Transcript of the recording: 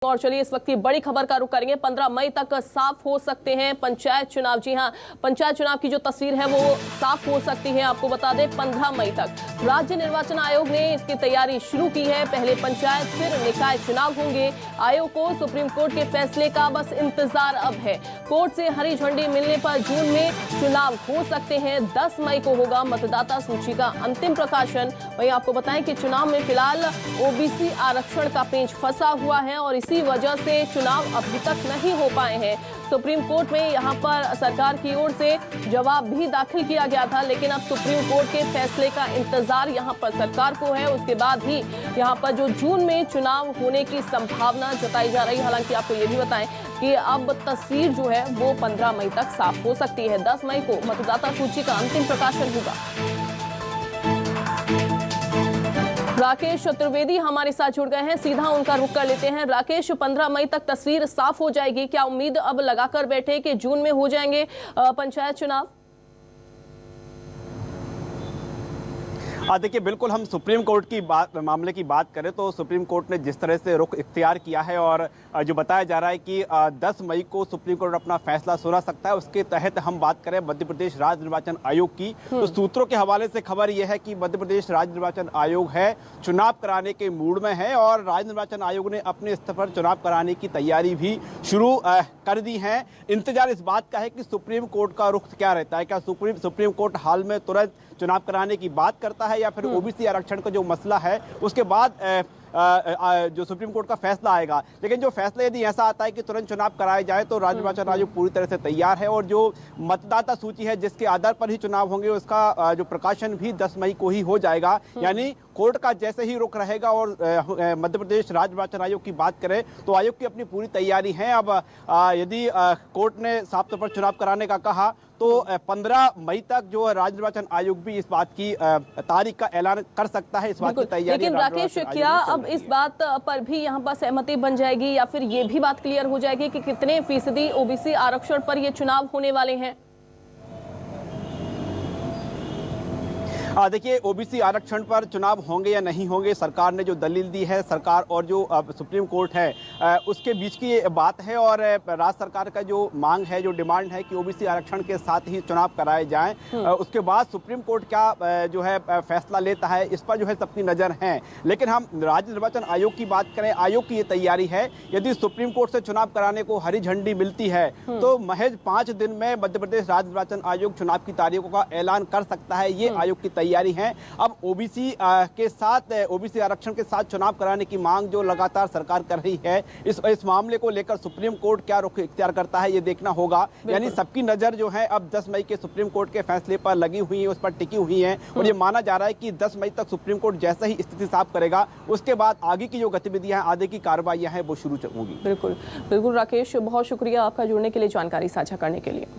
और चलिए इस वक्त की बड़ी खबर का रुख करेंगे। 15 मई तक साफ हो सकते हैं पंचायत चुनाव। जी हां, पंचायत चुनाव की जो तस्वीर है वो साफ हो सकती है। आपको बता दें 15 मई तक राज्य निर्वाचन आयोग ने इसकी तैयारी शुरू की है। पहले पंचायत फिर निकाय चुनाव होंगे। आयोग को सुप्रीम कोर्ट के फैसले का बस इंतजार अब है। कोर्ट से हरी झंडी मिलने पर जून में चुनाव हो सकते हैं। 10 मई को होगा मतदाता सूची का अंतिम प्रकाशन। वहीं आपको बताएं कि चुनाव में फिलहाल ओबीसी आरक्षण का पेंच फंसा हुआ है और इसी वजह से चुनाव अभी तक नहीं हो पाए हैं। सुप्रीम कोर्ट में यहां पर सरकार की ओर से जवाब भी दाखिल किया गया था, लेकिन अब सुप्रीम कोर्ट के फैसले का इंतजार यहां पर सरकार को है। उसके बाद ही यहां पर जो जून में चुनाव होने की संभावना जताई जा रही है। हालांकि आपको ये भी बताएं कि अब तस्वीर जो है वो 15 मई तक साफ हो सकती है। 10 मई को मतदाता सूची का अंतिम प्रकाशन होगा। राकेश चतुर्वेदी हमारे साथ जुड़ गए हैं, सीधा उनका रुख कर लेते हैं। राकेश, 15 मई तक तस्वीर साफ हो जाएगी, क्या उम्मीद अब लगाकर बैठे कि जून में हो जाएंगे पंचायत चुनाव? देखिए, बिल्कुल हम सुप्रीम कोर्ट की मामले की बात करें तो सुप्रीम कोर्ट ने जिस तरह से रुख इख्तियार किया है और जो बताया जा रहा है कि 10 मई को सुप्रीम कोर्ट अपना फैसला सुना सकता है, उसके तहत हम बात करें मध्य प्रदेश राज्य निर्वाचन आयोग की तो सूत्रों के हवाले से खबर यह है कि मध्य प्रदेश राज्य निर्वाचन आयोग है चुनाव कराने के मूड में है और राज्य निर्वाचन आयोग ने अपने स्तर पर चुनाव कराने की तैयारी भी शुरू कर दी है। इंतजार इस बात का है कि सुप्रीम कोर्ट का रुख क्या रहता है। क्या सुप्रीम कोर्ट हाल में तुरंत चुनाव कराने की बात करता है या फिर ओबीसी आरक्षण का जो मसला है उसके बाद जो सुप्रीम कोर्ट का फैसला आएगा। लेकिन जो फैसला यदि ऐसा आता है कि तुरंत चुनाव कराए जाए तो राज्य निर्वाचन आयोग पूरी तरह से तैयार है और जो मतदाता सूची है जिसके आधार पर ही चुनाव होंगे उसका जो प्रकाशन भी 10 मई को ही हो जाएगा। यानी कोर्ट का जैसे ही रुख रहेगा और मध्य प्रदेश राज्य निर्वाचन आयोग की बात करें तो आयोग की अपनी पूरी तैयारी है। अब यदि कोर्ट ने साफ तौर पर चुनाव कराने का कहा तो 15 मई तक जो राज्य निर्वाचन आयोग भी इस बात की तारीख का ऐलान कर सकता है। इस बात की तैयारी। लेकिन राकेश, क्या अब इस बात पर भी यहाँ पर सहमति बन जाएगी या फिर ये भी बात क्लियर हो जाएगी कि कितने फीसदी ओबीसी आरक्षण पर ये चुनाव होने वाले हैं? देखिए, ओबीसी आरक्षण पर चुनाव होंगे या नहीं होंगे, सरकार ने जो दलील दी है, सरकार और जो सुप्रीम कोर्ट है उसके बीच की ये बात है और राज्य सरकार का जो मांग है, जो डिमांड है कि ओबीसी आरक्षण के साथ ही चुनाव कराए जाएं। उसके बाद सुप्रीम कोर्ट क्या जो है फैसला लेता है इस पर जो है सबकी नज़र है। लेकिन हम राज्य निर्वाचन आयोग की बात करें, आयोग की ये तैयारी है यदि सुप्रीम कोर्ट से चुनाव कराने को हरी झंडी मिलती है तो महज 5 दिन में मध्य प्रदेश राज्य निर्वाचन आयोग चुनाव की तारीखों का ऐलान कर सकता है। ये आयोग की तैयारी है। अब ओबीसी के साथ ओबीसी आरक्षण के साथ चुनाव कराने की मांग जो लगातार सरकार कर रही है, इस मामले को लेकर सुप्रीम कोर्ट क्या रुख इख्तियार करता है ये देखना होगा। यानी सबकी नजर जो है अब 10 मई के सुप्रीम कोर्ट के फैसले पर लगी हुई है, उस पर टिकी हुई है और ये माना जा रहा है कि 10 मई तक सुप्रीम कोर्ट जैसे ही स्थिति साफ करेगा उसके बाद आगे की जो गतिविधियां, आगे की कार्रवाइयां हैं वो शुरू होंगी। बिल्कुल बिल्कुल राकेश, बहुत शुक्रिया आपका जुड़ने के लिए, जानकारी साझा करने के लिए।